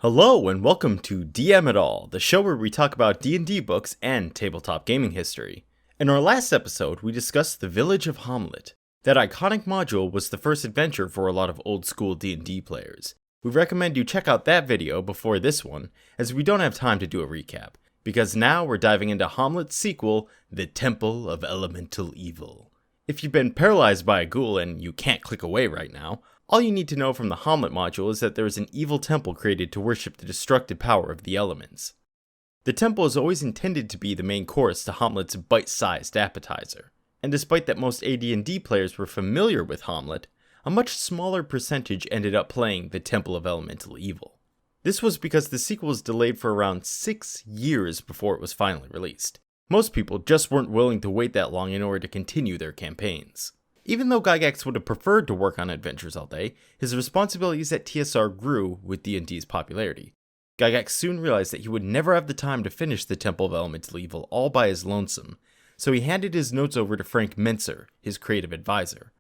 Hello and welcome to DM It All, the show where we talk about D&D books and tabletop gaming history. In our last episode, we discussed the Village of Hommlet. That iconic module was the first adventure for a lot of old school D&D players. We recommend you check out that video before this one, as we don't have time to do a recap, because now we're diving into Hommlet's sequel, The Temple of Elemental Evil. If you've been paralyzed by a ghoul and you can't click away right now, all you need to know from the Hommlet module is that there is an evil temple created to worship the destructive power of the elements. The temple is always intended to be the main course to Hommlet's bite-sized appetizer, and despite that most AD&D players were familiar with Hommlet, a much smaller percentage ended up playing the Temple of Elemental Evil. This was because the sequel was delayed for around 6 years before it was finally released. Most people just weren't willing to wait that long in order to continue their campaigns. Even though Gygax would have preferred to work on adventures all day, his responsibilities at TSR grew with D&D's popularity. Gygax soon realized that he would never have the time to finish the Temple of Elemental Evil all by his lonesome, so he handed his notes over to Frank Mentzer, his creative advisor.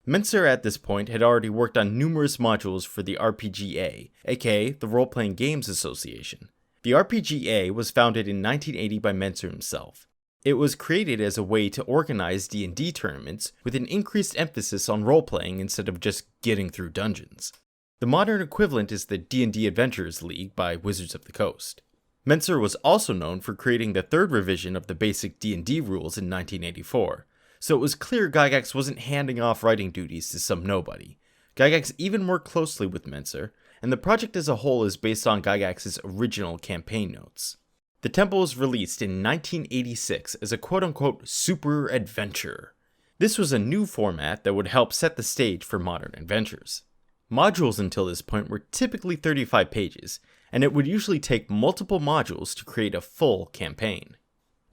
Mentzer at this point had already worked on numerous modules for the RPGA, aka the Role Playing Games Association. The RPGA was founded in 1980 by Mentzer himself. It was created as a way to organize D&D tournaments with an increased emphasis on role-playing instead of just getting through dungeons. The modern equivalent is the D&D Adventurers League by Wizards of the Coast. Mentzer was also known for creating the third revision of the basic D&D rules in 1984, so it was clear Gygax wasn't handing off writing duties to some nobody. Gygax even worked closely with Mentzer, and the project as a whole is based on Gygax's original campaign notes. The Temple was released in 1986 as a quote-unquote super adventure. This was a new format that would help set the stage for modern adventures. Modules until this point were typically 35 pages, and it would usually take multiple modules to create a full campaign.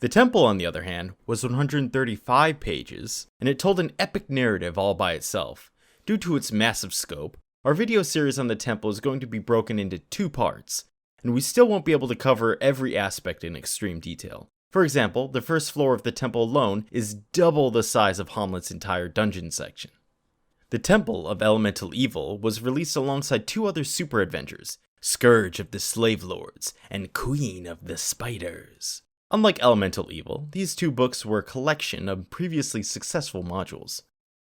The Temple, on the other hand, was 135 pages, and it told an epic narrative all by itself. Due to its massive scope, our video series on the Temple is going to be broken into 2 parts, and we still won't be able to cover every aspect in extreme detail. For example, the first floor of the temple alone is double the size of Hommlet's entire dungeon section. The Temple of Elemental Evil was released alongside 2 other super adventures, Scourge of the Slave Lords and Queen of the Spiders. Unlike Elemental Evil, these 2 books were a collection of previously successful modules.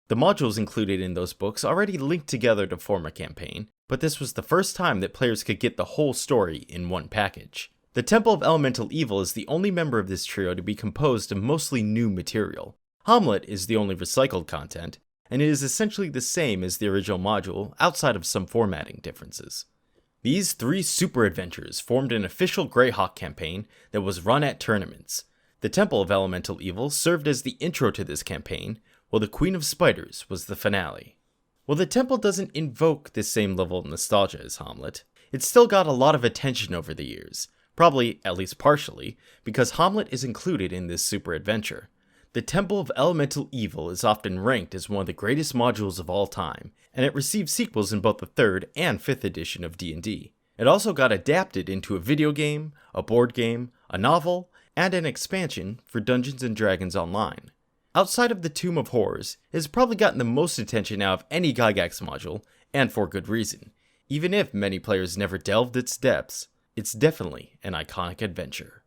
The modules included in those books already linked together to form a campaign, but this was the first time that players could get the whole story in one package. The Temple of Elemental Evil is the only member of this trio to be composed of mostly new material. Hommlet is the only recycled content, and it is essentially the same as the original module outside of some formatting differences. These 3 super adventures formed an official Greyhawk campaign that was run at tournaments. The Temple of Elemental Evil served as the intro to this campaign, while the Queen of Spiders was the finale. While the Temple doesn't invoke the same level of nostalgia as Hommlet, it's still got a lot of attention over the years, probably, at least partially, because Hommlet is included in this super adventure. The Temple of Elemental Evil is often ranked as one of the greatest modules of all time, and it received sequels in both the 3rd and 5th edition of D&D. It also got adapted into a video game, a board game, a novel, and an expansion for Dungeons & Dragons Online. Outside of the Tomb of Horrors, it has probably gotten the most attention out of any Gygax module, and for good reason. Even if many players never delved its depths, it's definitely an iconic adventure.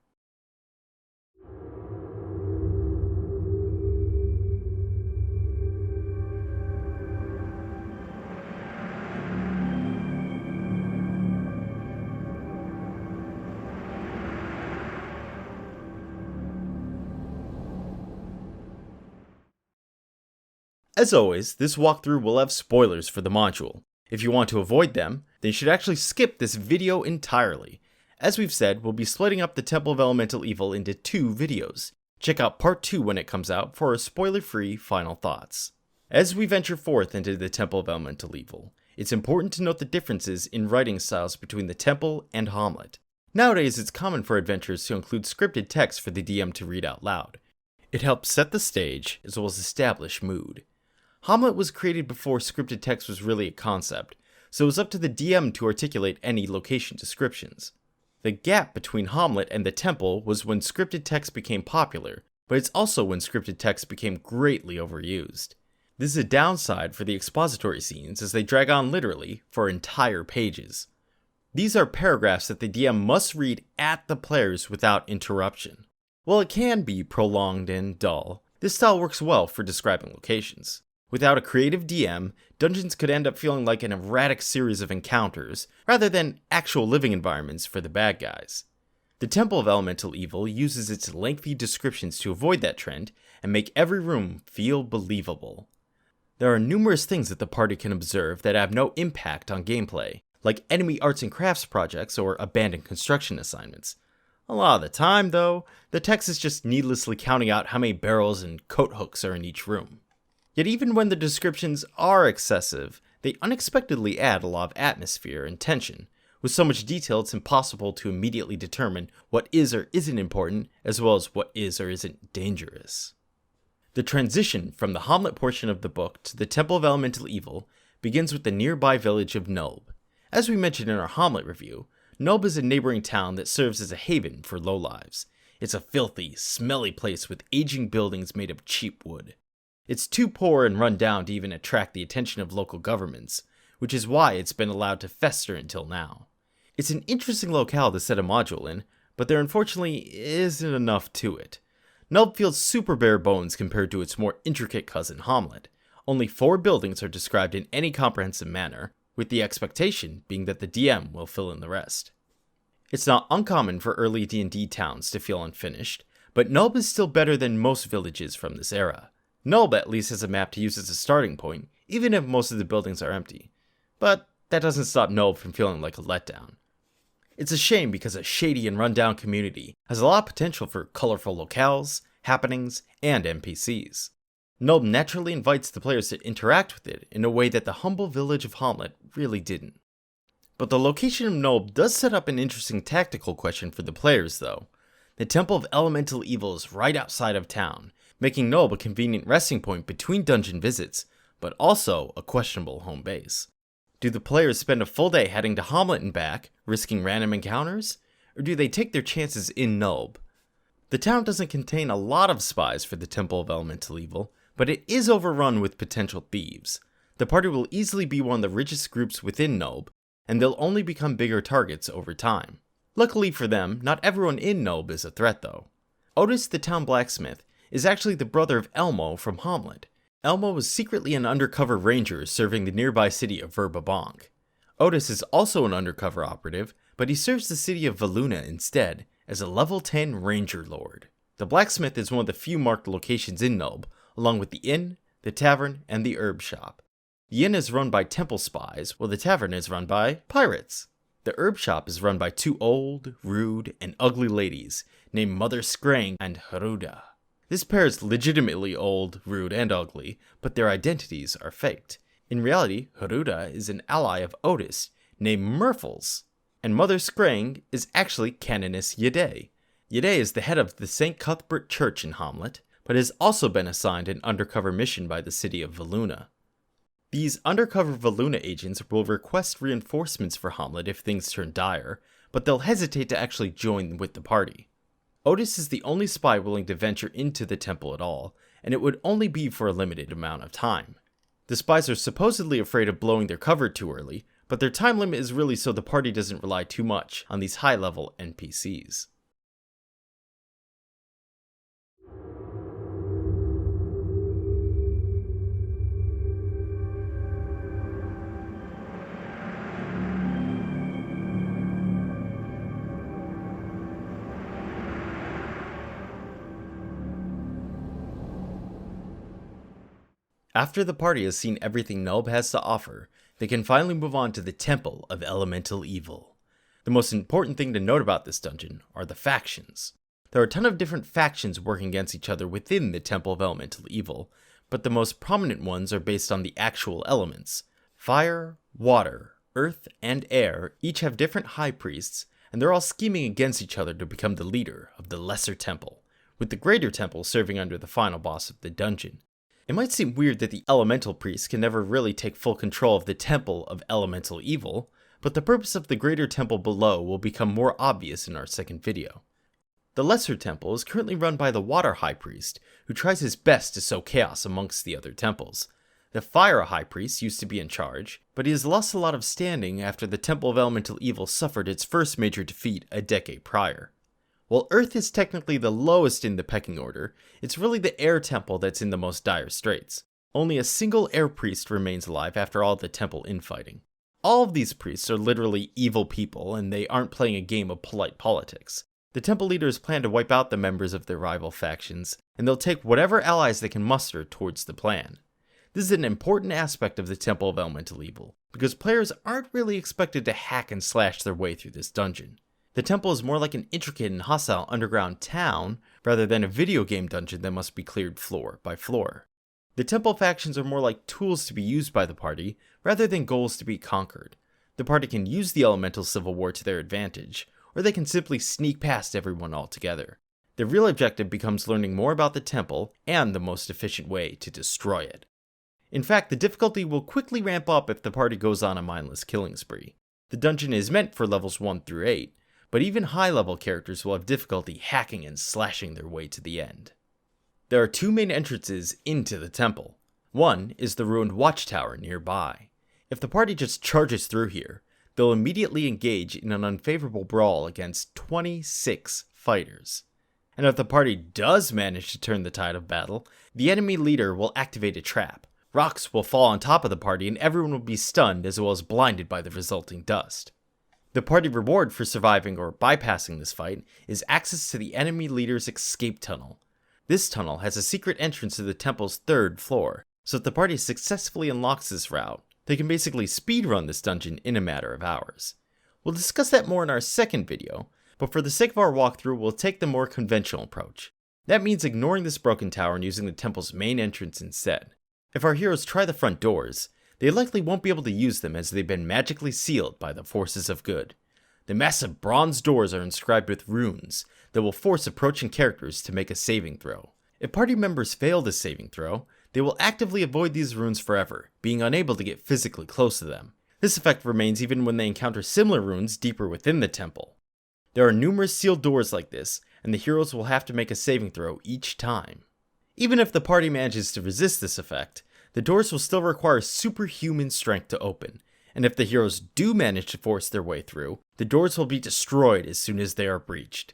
As always, this walkthrough will have spoilers for the module. If you want to avoid them, then you should actually skip this video entirely. As we've said, we'll be splitting up the Temple of Elemental Evil into 2 videos. Check out part 2 when it comes out for our spoiler-free final thoughts. As we venture forth into the Temple of Elemental Evil, it's important to note the differences in writing styles between the Temple and Hommlet. Nowadays, it's common for adventures to include scripted text for the DM to read out loud. It helps set the stage, as well as establish mood. Hommlet was created before scripted text was really a concept, so it was up to the DM to articulate any location descriptions. The gap between Hommlet and the Temple was when scripted text became popular, but it's also when scripted text became greatly overused. This is a downside for the expository scenes as they drag on literally for entire pages. These are paragraphs that the DM must read at the players without interruption. While it can be prolonged and dull, this style works well for describing locations. Without a creative DM, dungeons could end up feeling like an erratic series of encounters, rather than actual living environments for the bad guys. The Temple of Elemental Evil uses its lengthy descriptions to avoid that trend and make every room feel believable. There are numerous things that the party can observe that have no impact on gameplay, like enemy arts and crafts projects or abandoned construction assignments. A lot of the time, though, the text is just needlessly counting out how many barrels and coat hooks are in each room. Yet even when the descriptions are excessive, they unexpectedly add a lot of atmosphere and tension. With so much detail, it's impossible to immediately determine what is or isn't important, as well as what is or isn't dangerous. The transition from the Hommlet portion of the book to the Temple of Elemental Evil begins with the nearby village of Nulb. As we mentioned in our Hommlet review, Nulb is a neighboring town that serves as a haven for lowlives. It's a filthy, smelly place with aging buildings made of cheap wood. It's too poor and run down to even attract the attention of local governments, which is why it's been allowed to fester until now. It's an interesting locale to set a module in, but there unfortunately isn't enough to it. Nulb feels super bare bones compared to its more intricate cousin Hommlet. Only 4 buildings are described in any comprehensive manner, with the expectation being that the DM will fill in the rest. It's not uncommon for early D&D towns to feel unfinished, but Nulb is still better than most villages from this era. Nulb at least has a map to use as a starting point, even if most of the buildings are empty. But that doesn't stop Nulb from feeling like a letdown. It's a shame because a shady and rundown community has a lot of potential for colorful locales, happenings, and NPCs. Nulb naturally invites the players to interact with it in a way that the humble village of Hommlet really didn't. But the location of Nulb does set up an interesting tactical question for the players though. The Temple of Elemental Evil is right outside of town, making Nulb a convenient resting point between dungeon visits, but also a questionable home base. Do the players spend a full day heading to Hommlet and back, risking random encounters? Or do they take their chances in Nulb? The town doesn't contain a lot of spies for the Temple of Elemental Evil, but it is overrun with potential thieves. The party will easily be one of the richest groups within Nulb, and they'll only become bigger targets over time. Luckily for them, not everyone in Nulb is a threat though. Otis the town blacksmith is actually the brother of Elmo from Hommlet. Elmo was secretly an undercover ranger serving the nearby city of Verbabonk. Otis is also an undercover operative, but he serves the city of Valuna instead, as a level 10 ranger lord. The blacksmith is one of the few marked locations in Nulb, along with the inn, the tavern, and the herb shop. The inn is run by temple spies, while the tavern is run by pirates. The herb shop is run by 2 old, rude, and ugly ladies named Mother Scrang and Haruda. This pair is legitimately old, rude, and ugly, but their identities are faked. In reality, Haruda is an ally of Otis named Murfles, and Mother Scrang is actually Canoness Yade. Yade is the head of the St. Cuthbert Church in Hommlet, but has also been assigned an undercover mission by the city of Valuna. These undercover Valuna agents will request reinforcements for Hommlet if things turn dire, but they'll hesitate to actually join with the party. Otis is the only spy willing to venture into the temple at all, and it would only be for a limited amount of time. The spies are supposedly afraid of blowing their cover too early, but their time limit is really so the party doesn't rely too much on these high-level NPCs. After the party has seen everything Nulb has to offer, they can finally move on to the Temple of Elemental Evil. The most important thing to note about this dungeon are the factions. There are a ton of different factions working against each other within the Temple of Elemental Evil, but the most prominent ones are based on the actual elements. Fire, water, earth, and air each have different high priests, and they're all scheming against each other to become the leader of the Lesser Temple, with the Greater Temple serving under the final boss of the dungeon. It might seem weird that the elemental priests can never really take full control of the Temple of Elemental Evil, but the purpose of the Greater Temple below will become more obvious in our second video. The Lesser Temple is currently run by the Water High Priest, who tries his best to sow chaos amongst the other temples. The Fire High Priest used to be in charge, but he has lost a lot of standing after the Temple of Elemental Evil suffered its first major defeat a decade prior. While Earth is technically the lowest in the pecking order, it's really the Air Temple that's in the most dire straits. Only a single Air Priest remains alive after all the Temple infighting. All of these priests are literally evil people, and they aren't playing a game of polite politics. The Temple leaders plan to wipe out the members of their rival factions, and they'll take whatever allies they can muster towards the plan. This is an important aspect of the Temple of Elemental Evil, because players aren't really expected to hack and slash their way through this dungeon. The temple is more like an intricate and hostile underground town, rather than a video game dungeon that must be cleared floor by floor. The temple factions are more like tools to be used by the party, rather than goals to be conquered. The party can use the elemental civil war to their advantage, or they can simply sneak past everyone altogether. The real objective becomes learning more about the temple, and the most efficient way to destroy it. In fact, the difficulty will quickly ramp up if the party goes on a mindless killing spree. The dungeon is meant for levels 1 through 8, but even high-level characters will have difficulty hacking and slashing their way to the end. There are two main entrances into the temple. One is the ruined watchtower nearby. If the party just charges through here, they'll immediately engage in an unfavorable brawl against 26 fighters. And if the party does manage to turn the tide of battle, the enemy leader will activate a trap. Rocks will fall on top of the party and everyone will be stunned as well as blinded by the resulting dust. The party reward for surviving or bypassing this fight is access to the enemy leader's escape tunnel. This tunnel has a secret entrance to the temple's 3rd floor, so if the party successfully unlocks this route, they can basically speedrun this dungeon in a matter of hours. We'll discuss that more in our second video, but for the sake of our walkthrough, we'll take the more conventional approach. That means ignoring this broken tower and using the temple's main entrance instead. If our heroes try the front doors, they likely won't be able to use them as they've been magically sealed by the forces of good. The massive bronze doors are inscribed with runes that will force approaching characters to make a saving throw. If party members fail this saving throw, they will actively avoid these runes forever, being unable to get physically close to them. This effect remains even when they encounter similar runes deeper within the temple. There are numerous sealed doors like this, and the heroes will have to make a saving throw each time. Even if the party manages to resist this effect, the doors will still require superhuman strength to open, and if the heroes do manage to force their way through, the doors will be destroyed as soon as they are breached.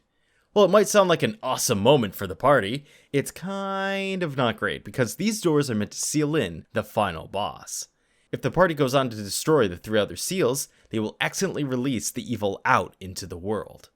While it might sound like an awesome moment for the party, it's kind of not great because these doors are meant to seal in the final boss. If the party goes on to destroy the 3 other seals, they will accidentally release the evil out into the world.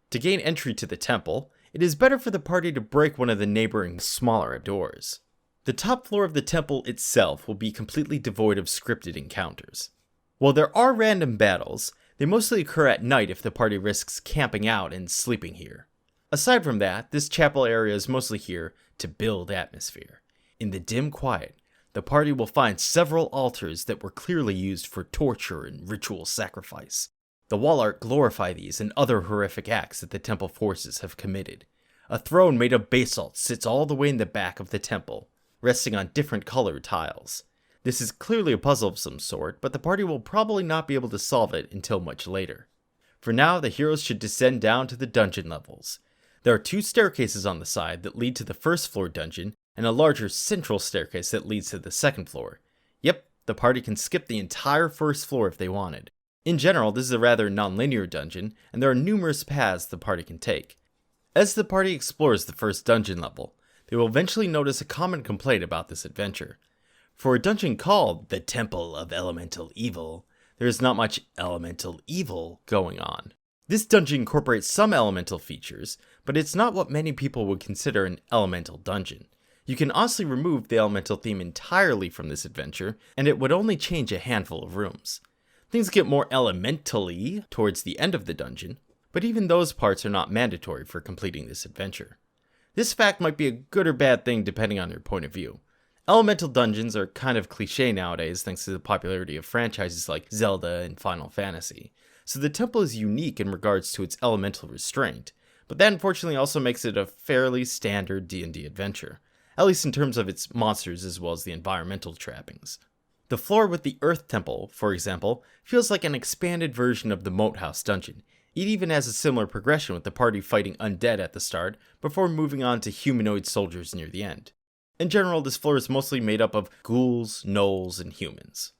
To gain entry to the temple, it is better for the party to break one of the neighboring smaller doors. The top floor of the temple itself will be completely devoid of scripted encounters. While there are random battles, they mostly occur at night if the party risks camping out and sleeping here. Aside from that, this chapel area is mostly here to build atmosphere. In the dim quiet, the party will find several altars that were clearly used for torture and ritual sacrifice. The wall art glorify these and other horrific acts that the temple forces have committed. A throne made of basalt sits all the way in the back of the temple, resting on different colored tiles. This is clearly a puzzle of some sort, but the party will probably not be able to solve it until much later. For now, the heroes should descend down to the dungeon levels. There are 2 staircases on the side that lead to the 1st floor dungeon, and a larger central staircase that leads to the 2nd floor. Yep, the party can skip the entire 1st floor if they wanted. In general, this is a rather non-linear dungeon, and there are numerous paths the party can take. As the party explores the 1st dungeon level, they will eventually notice a common complaint about this adventure. For a dungeon called the Temple of Elemental Evil, there is not much elemental evil going on. This dungeon incorporates some elemental features, but it's not what many people would consider an elemental dungeon. You can honestly remove the elemental theme entirely from this adventure, and it would only change a handful of rooms. Things get more elementally towards the end of the dungeon, but even those parts are not mandatory for completing this adventure. This fact might be a good or bad thing depending on your point of view. Elemental dungeons are kind of cliche nowadays thanks to the popularity of franchises like Zelda and Final Fantasy, so the temple is unique in regards to its elemental restraint, but that unfortunately also makes it a fairly standard D&D adventure, at least in terms of its monsters as well as the environmental trappings. The floor with the Earth Temple, for example, feels like an expanded version of the Moat House dungeon. It even has a similar progression with the party fighting undead at the start before moving on to humanoid soldiers near the end. In general, this floor is mostly made up of ghouls, gnolls, and humans.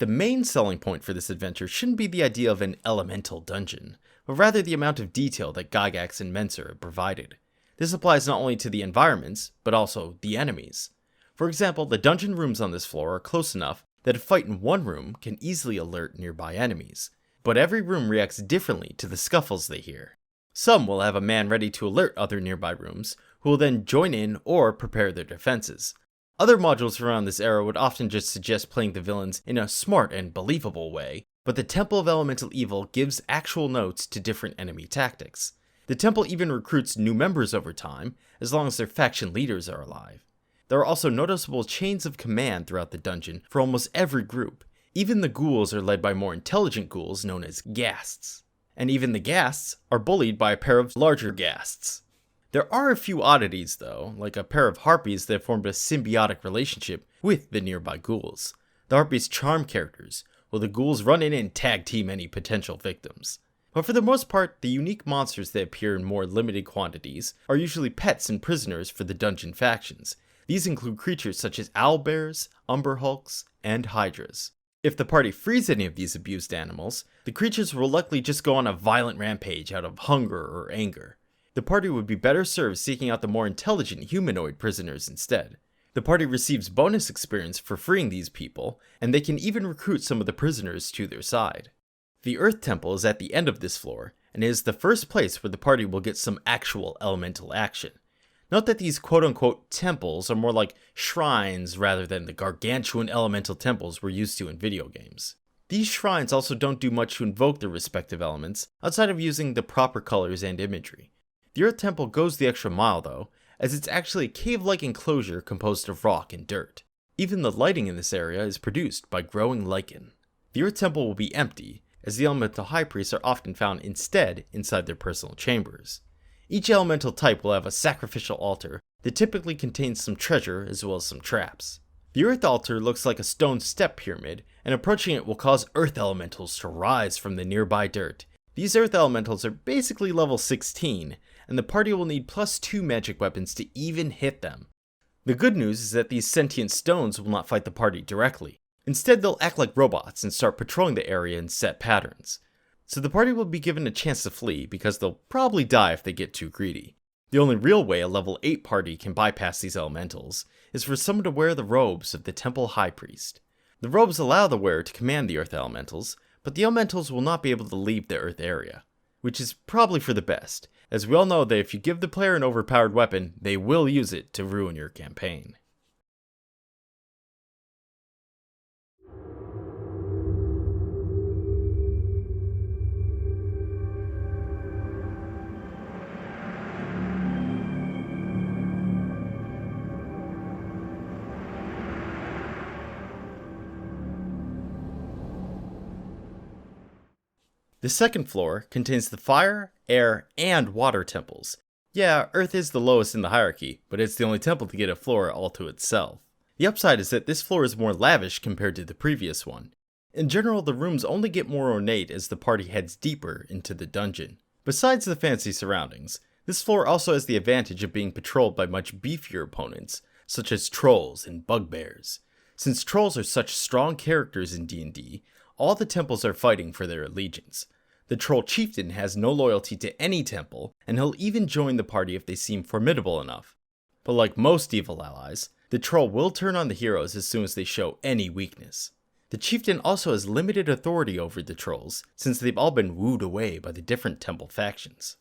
The main selling point for this adventure shouldn't be the idea of an elemental dungeon, but rather the amount of detail that Gygax and Menser have provided. This applies not only to the environments, but also the enemies. For example, the dungeon rooms on this floor are close enough that a fight in one room can easily alert nearby enemies, but every room reacts differently to the scuffles they hear. Some will have a man ready to alert other nearby rooms, who will then join in or prepare their defenses. Other modules around this era would often just suggest playing the villains in a smart and believable way, but the Temple of Elemental Evil gives actual notes to different enemy tactics. The temple even recruits new members over time, as long as their faction leaders are alive. There are also noticeable chains of command throughout the dungeon for almost every group. Even the ghouls are led by more intelligent ghouls known as ghasts. And even the ghasts are bullied by a pair of larger ghasts. There are a few oddities though, like a pair of harpies that formed a symbiotic relationship with the nearby ghouls. The harpies charm characters, while the ghouls run in and tag team any potential victims. But for the most part, the unique monsters that appear in more limited quantities are usually pets and prisoners for the dungeon factions. These include creatures such as owlbears, umber hulks, and hydras. If the party frees any of these abused animals, the creatures will likely just go on a violent rampage out of hunger or anger. The party would be better served seeking out the more intelligent humanoid prisoners instead. The party receives bonus experience for freeing these people, and they can even recruit some of the prisoners to their side. The Earth Temple is at the end of this floor, and is the first place where the party will get some actual elemental action. Note that these quote-unquote temples are more like shrines rather than the gargantuan elemental temples we're used to in video games. These shrines also don't do much to invoke their respective elements, outside of using the proper colors and imagery. The Earth Temple goes the extra mile though, as it's actually a cave-like enclosure composed of rock and dirt. Even the lighting in this area is produced by growing lichen. The Earth Temple will be empty, as the elemental high priests are often found instead inside their personal chambers. Each elemental type will have a sacrificial altar that typically contains some treasure as well as some traps. The Earth Altar looks like a stone step pyramid, and approaching it will cause Earth Elementals to rise from the nearby dirt. These Earth Elementals are basically level 16, and the party will need +2 magic weapons to even hit them. The good news is that these sentient stones will not fight the party directly. Instead, they'll act like robots and start patrolling the area in set patterns. So the party will be given a chance to flee because they'll probably die if they get too greedy. The only real way a level 8 party can bypass these elementals is for someone to wear the robes of the Temple High Priest. The robes allow the wearer to command the Earth Elementals, but the elementals will not be able to leave the Earth area, which is probably for the best, as we all know that if you give the player an overpowered weapon, they will use it to ruin your campaign. The second floor contains the fire, air, and water temples. Yeah, Earth is the lowest in the hierarchy, but it's the only temple to get a floor all to itself. The upside is that this floor is more lavish compared to the previous one. In general, the rooms only get more ornate as the party heads deeper into the dungeon. Besides the fancy surroundings, this floor also has the advantage of being patrolled by much beefier opponents, such as trolls and bugbears. Since trolls are such strong characters in D&D, all the temples are fighting for their allegiance. The troll chieftain has no loyalty to any temple, and he'll even join the party if they seem formidable enough. But like most evil allies, the troll will turn on the heroes as soon as they show any weakness. The chieftain also has limited authority over the trolls, since they've all been wooed away by the different temple factions.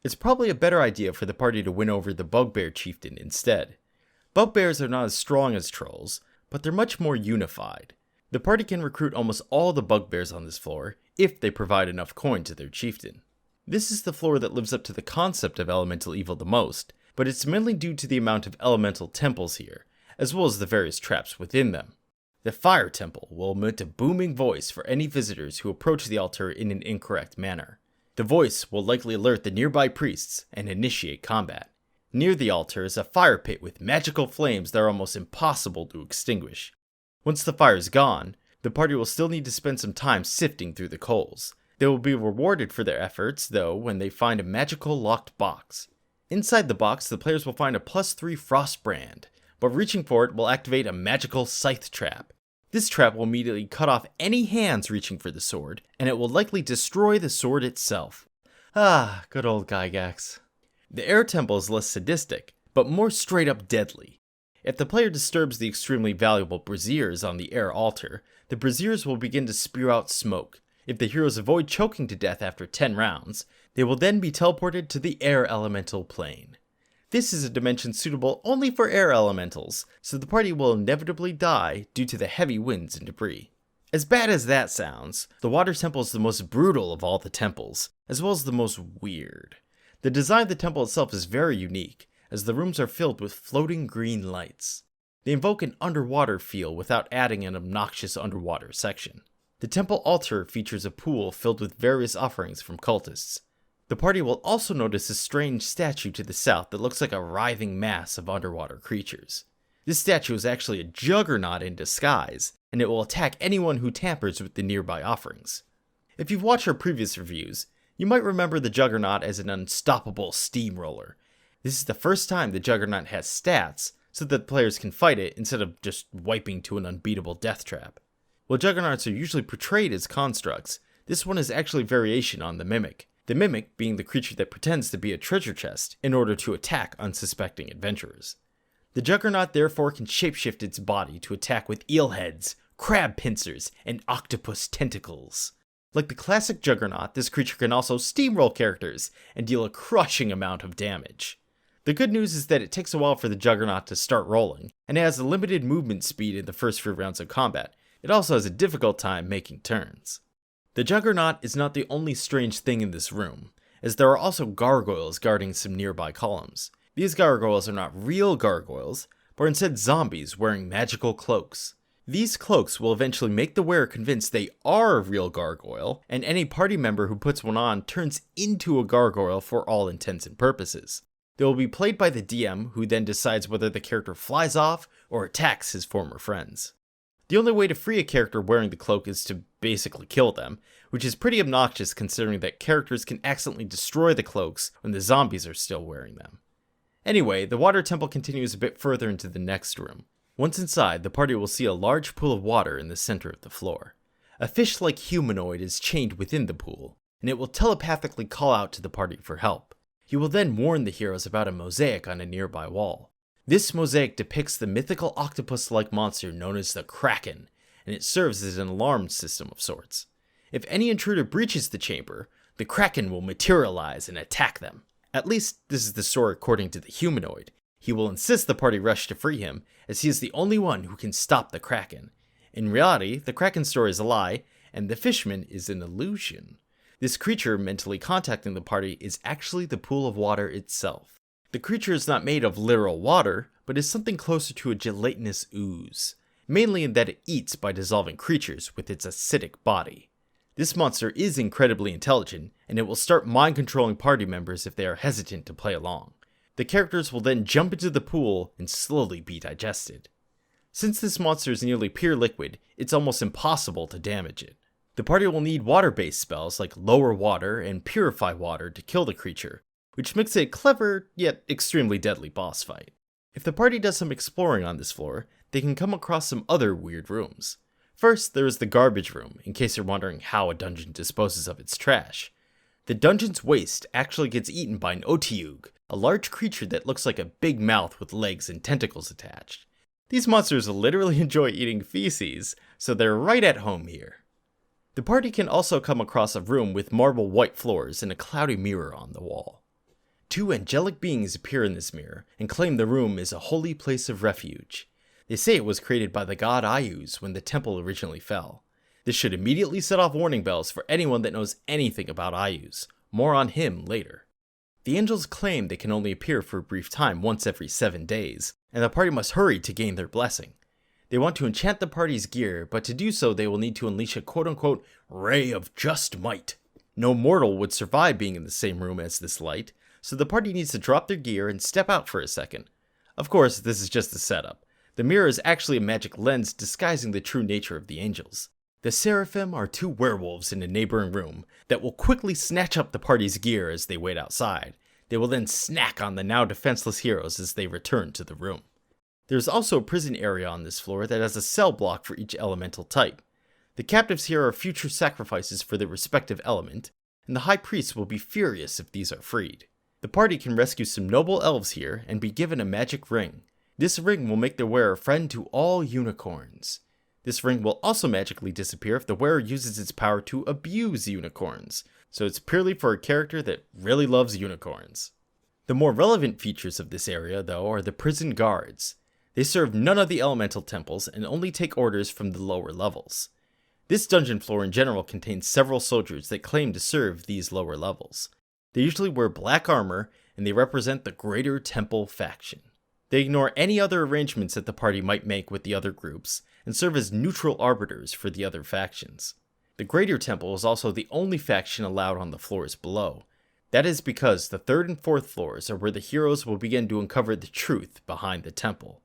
It's probably a better idea for the party to win over the bugbear chieftain instead. Bugbears are not as strong as trolls, but they're much more unified. The party can recruit almost all the bugbears on this floor, if they provide enough coin to their chieftain. This is the floor that lives up to the concept of elemental evil the most, but it's mainly due to the amount of elemental temples here, as well as the various traps within them. The fire temple will emit a booming voice for any visitors who approach the altar in an incorrect manner. The voice will likely alert the nearby priests and initiate combat. Near the altar is a fire pit with magical flames that are almost impossible to extinguish. Once the fire is gone, the party will still need to spend some time sifting through the coals. They will be rewarded for their efforts, though, when they find a magical locked box. Inside the box, the players will find a +3 frost brand, but reaching for it will activate a magical scythe trap. This trap will immediately cut off any hands reaching for the sword, and it will likely destroy the sword itself. Ah, good old Gygax. The air temple is less sadistic, but more straight up deadly. If the player disturbs the extremely valuable braziers on the air altar, the braziers will begin to spew out smoke. If the heroes avoid choking to death after 10 rounds, they will then be teleported to the air elemental plane. This is a dimension suitable only for air elementals, so the party will inevitably die due to the heavy winds and debris. As bad as that sounds, the water temple is the most brutal of all the temples, as well as the most weird. The design of the temple itself is very unique, as the rooms are filled with floating green lights. They invoke an underwater feel without adding an obnoxious underwater section. The temple altar features a pool filled with various offerings from cultists. The party will also notice a strange statue to the south that looks like a writhing mass of underwater creatures. This statue is actually a juggernaut in disguise, and it will attack anyone who tampers with the nearby offerings. If you've watched our previous reviews, you might remember the juggernaut as an unstoppable steamroller. This is the first time the juggernaut has stats, so that players can fight it instead of just wiping to an unbeatable death trap. While juggernauts are usually portrayed as constructs, this one is actually a variation on the mimic. The mimic being the creature that pretends to be a treasure chest in order to attack unsuspecting adventurers. The juggernaut therefore can shapeshift its body to attack with eel heads, crab pincers, and octopus tentacles. Like the classic juggernaut, this creature can also steamroll characters and deal a crushing amount of damage. The good news is that it takes a while for the juggernaut to start rolling, and it has a limited movement speed in the first few rounds of combat. It also has a difficult time making turns. The juggernaut is not the only strange thing in this room, as there are also gargoyles guarding some nearby columns. These gargoyles are not real gargoyles, but are instead zombies wearing magical cloaks. These cloaks will eventually make the wearer convinced they are a real gargoyle, and any party member who puts one on turns into a gargoyle for all intents and purposes. They will be played by the DM, who then decides whether the character flies off or attacks his former friends. The only way to free a character wearing the cloak is to basically kill them, which is pretty obnoxious considering that characters can accidentally destroy the cloaks when the zombies are still wearing them. Anyway, the water temple continues a bit further into the next room. Once inside, the party will see a large pool of water in the center of the floor. A fish-like humanoid is chained within the pool, and it will telepathically call out to the party for help. He will then warn the heroes about a mosaic on a nearby wall. This mosaic depicts the mythical octopus-like monster known as the Kraken, and it serves as an alarm system of sorts. If any intruder breaches the chamber, the Kraken will materialize and attack them. At least, this is the story according to the humanoid. He will insist the party rush to free him, as he is the only one who can stop the Kraken. In reality, the Kraken story is a lie, and the fishman is an illusion. This creature mentally contacting the party is actually the pool of water itself. The creature is not made of literal water, but is something closer to a gelatinous ooze, mainly in that it eats by dissolving creatures with its acidic body. This monster is incredibly intelligent, and it will start mind-controlling party members if they are hesitant to play along. The characters will then jump into the pool and slowly be digested. Since this monster is nearly pure liquid, it's almost impossible to damage it. The party will need water-based spells like Lower Water and Purify Water to kill the creature, which makes it a clever, yet extremely deadly boss fight. If the party does some exploring on this floor, they can come across some other weird rooms. First, there is the garbage room, in case you're wondering how a dungeon disposes of its trash. The dungeon's waste actually gets eaten by an wtiiwarcraft, a large creature that looks like a big mouth with legs and tentacles attached. These monsters literally enjoy eating feces, so they're right at home here. The party can also come across a room with marble white floors and a cloudy mirror on the wall. Two angelic beings appear in this mirror and claim the room is a holy place of refuge. They say it was created by the god Ayuz when the temple originally fell. This should immediately set off warning bells for anyone that knows anything about Ayuz. More on him later. The angels claim they can only appear for a brief time once every 7 days, and the party must hurry to gain their blessing. They want to enchant the party's gear, but to do so they will need to unleash a quote-unquote ray of just might. No mortal would survive being in the same room as this light, so the party needs to drop their gear and step out for a second. Of course, this is just a setup. The mirror is actually a magic lens disguising the true nature of the angels. The seraphim are two werewolves in a neighboring room that will quickly snatch up the party's gear as they wait outside. They will then snack on the now defenseless heroes as they return to the room. There's also a prison area on this floor that has a cell block for each elemental type. The captives here are future sacrifices for their respective element, and the High Priest will be furious if these are freed. The party can rescue some noble elves here and be given a magic ring. This ring will make their wearer friend to all unicorns. This ring will also magically disappear if the wearer uses its power to abuse unicorns, so it's purely for a character that really loves unicorns. The more relevant features of this area, though, are the prison guards. They serve none of the elemental temples and only take orders from the lower levels. This dungeon floor in general contains several soldiers that claim to serve these lower levels. They usually wear black armor, and they represent the Greater Temple faction. They ignore any other arrangements that the party might make with the other groups, and serve as neutral arbiters for the other factions. The Greater Temple is also the only faction allowed on the floors below. That is because the 3rd and 4th floors are where the heroes will begin to uncover the truth behind the temple.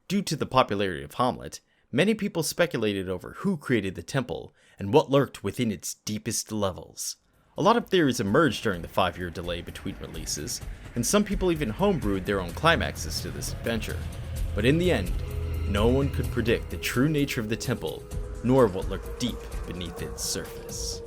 Due to the popularity of Hommlet, many people speculated over who created the temple and what lurked within its deepest levels. A lot of theories emerged during the 5-year delay between releases, and some people even homebrewed their own climaxes to this adventure. But in the end, no one could predict the true nature of the temple, nor what lurked deep beneath its surface.